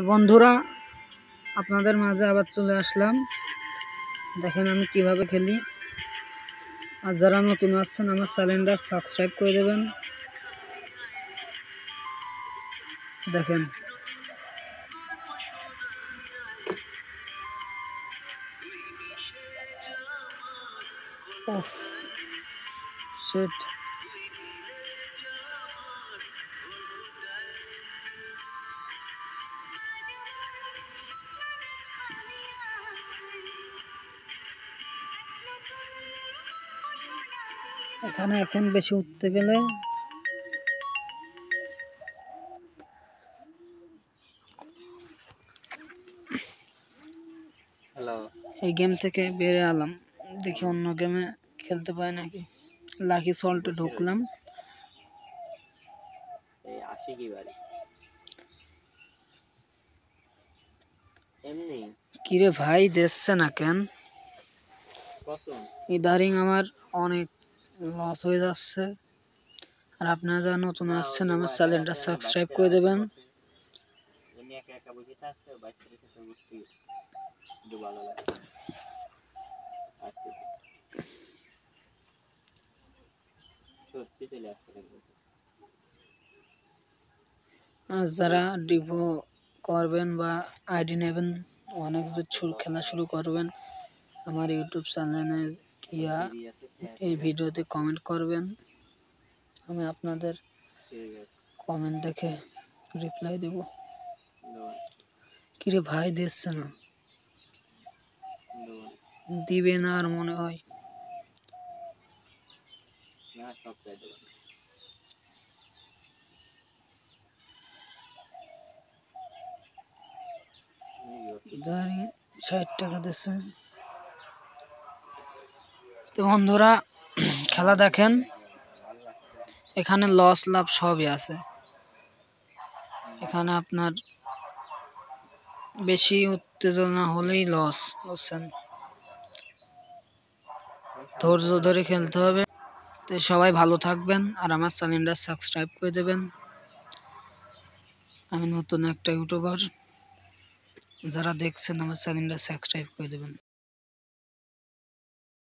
তো বন্ধুরা, আপনাদের মাঝে আবার চলে আসলাম। দেখেন আমি কিভাবে খেলি। আর যারা নতুন আসছেন আমার চ্যানেলটা সাবস্ক্রাইব করে দেবেন। দেখেন ওফ শিট। এখানে এখন বেশি উঠতে গেলে এই গেম থেকে বেরিয়ে এলাম। দেখি অন্য গেমে খেলতে পাই নাকি। লাকি সল্টে ঢুকলাম। কিরে ভাই, দেখছে না কেন? ইদারিং আমার অনেক লস হয়ে যাচ্ছে। আর আপনারা যারা নতুন আসছেন আমার চ্যানেলটা সাবস্ক্রাইব করে দেবেন। আর যারা ডিপো করবেন বা আইডি নেবেন, অনেক খেলা শুরু করবেন, আমার ইউটিউব চ্যানেলে গিয়া এই ভিডিওতে কমেন্ট করবেন। আমি আপনাদের কমেন্ট দেখে রিপ্লাই দেব। কিরে ভাই, দেখছে না? দিবে না আর মনে হয়। ইদারিং 60 টাকা দিচ্ছে। তো বন্ধুরা, খেলা দেখেন। এখানে লস লাভ সবই আছে। এখানে আপনার বেশি উত্তেজনা হলেই লস, বুঝছেন? ধৈর্য ধরে খেলতে হবে। তো সবাই ভালো থাকবেন আর আমার চ্যানেলটা সাবস্ক্রাইব করে দেবেন। আমি নতুন একটা ইউটিউবার, যারা দেখছেন আমার চ্যানেলটা সাবস্ক্রাইব করে দেবেন।